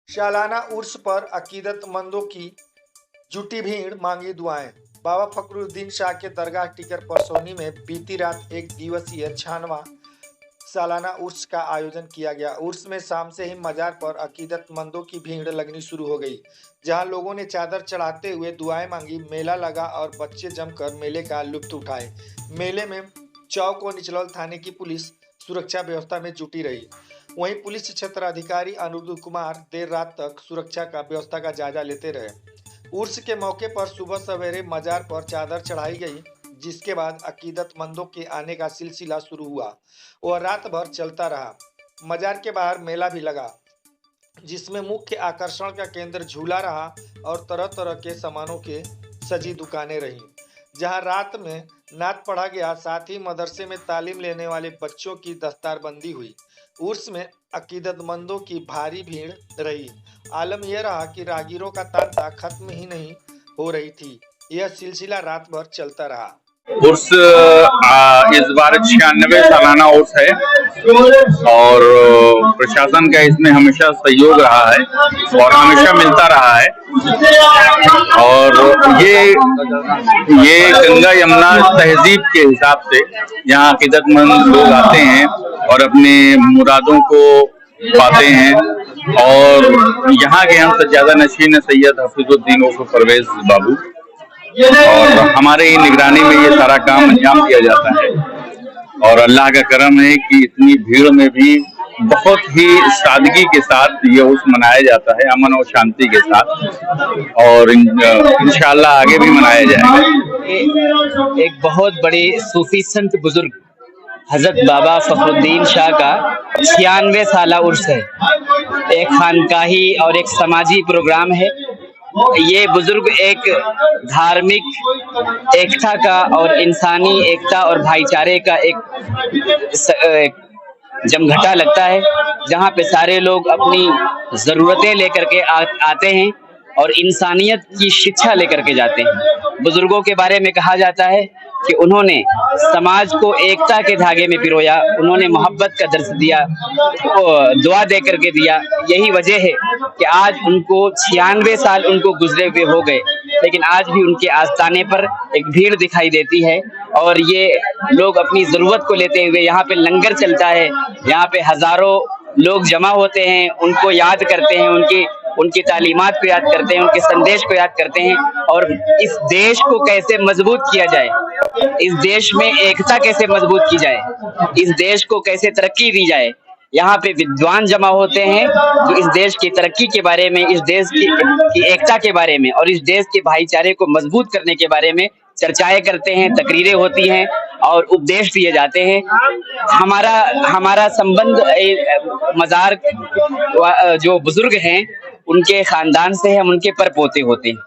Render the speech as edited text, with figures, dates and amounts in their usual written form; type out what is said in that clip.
सालाना उर्स पर अकीदतमंदों की जुटी भीड़ मांगी दुआएं। बाबा फखरुद्दीन शाह के दरगाह टिकर परसौनी में बीती रात एक दिवसीय 96वां सालाना उर्स का आयोजन किया गया। उर्स में शाम से ही मजार पर अकीदतमंदों की भीड़ लगनी शुरू हो गई, जहां लोगों ने चादर चढ़ाते हुए दुआएं मांगी। मेला लगा और बच्चे जमकर मेले का लुत्फ उठाए। मेले में चौक व निचलौल थाने की पुलिस सुरक्षा व्यवस्था में जुटी रही। वहीं पुलिस क्षेत्र अधिकारी अनिरुद्ध कुमार देर रात तक सुरक्षा का व्यवस्था का जायजा लेते रहे। उर्स के मौके पर सुबह सवेरे मजार पर चादर चढ़ाई गई, जिसके बाद अकीदतमंदों के आने का सिलसिला शुरू हुआ। वह रात भर चलता रहा। मजार के बाहर मेला भी लगा, जिसमें मुख्य आकर्षण का केंद्र झूला रहा और तरह तरह के सामानों के सजी दुकानें रहीं। जहां रात में नात पढ़ा गया, साथ ही मदरसे में तालीम लेने वाले बच्चों की दस्तारबंदी हुई। उर्स में अकीदतमंदों की भारी भीड़ रही। आलम यह रहा कि राहगीरों का तांता खत्म ही नहीं हो रही थी। यह सिलसिला रात भर चलता रहा। उर्स इस बार 96 सालाना उर्स है और प्रशासन का इसमें हमेशा सहयोग रहा है और हमेशा मिलता रहा है। और ये गंगा यमुना तहजीब के हिसाब से यहाँ अकीदतमंद लोग आते हैं और अपने मुरादों को पाते हैं। और यहाँ के हम सज्जादा नशीन सैयद हफीजुद्दीन उर्फ परवेज बाबू, और हमारे निगरानी में ये सारा काम अंजाम दिया जाता है। और अल्लाह का करम है कि इतनी भीड़ में भी बहुत ही सादगी के साथ ये उर्स मनाया जाता है, अमन और शांति के साथ, और इंशाअल्लाह आगे भी मनाया जाएगा। एक बहुत बड़े सूफी संत बुजुर्ग हजरत बाबा फखरुद्दीन शाह का 96 साला उर्स है। एक खानकाही और एक समाजी प्रोग्राम है। ये बुजुर्ग एक धार्मिक एकता का और इंसानी एकता और भाईचारे का एक जमघटा लगता है, जहाँ पे सारे लोग अपनी जरूरतें लेकर के आते हैं और इंसानियत की शिक्षा लेकर के जाते हैं। बुजुर्गों के बारे में कहा जाता है कि उन्होंने समाज को एकता के धागे में पिरोया, उन्होंने मोहब्बत का दर्स दिया, दुआ दे करके दिया। यही वजह है कि आज उनको 96 साल उनको गुजरे हुए हो गए, लेकिन आज भी उनके आस्थाने पर एक भीड़ दिखाई देती है। और ये लोग अपनी जरूरत को लेते हुए, यहाँ पे लंगर चलता है, यहाँ पे हजारों लोग जमा होते हैं, उनको याद करते हैं, उनकी तालीमात को याद करते हैं, उनके संदेश को याद करते हैं। और इस देश को कैसे मजबूत किया जाए, इस देश में एकता कैसे मजबूत की जाए, इस देश को कैसे तरक्की दी जाए, यहाँ पे विद्वान जमा होते हैं जो इस देश की तरक्की के बारे में, इस देश की एकता के बारे में और इस देश के भाईचारे को मजबूत करने के बारे में चर्चाएं करते हैं, तकरीरें होती हैं और उपदेश दिए जाते हैं। हमारा संबंध मजार जो बुजुर्ग हैं उनके खानदान से है, हम उनके परपोते होते हैं।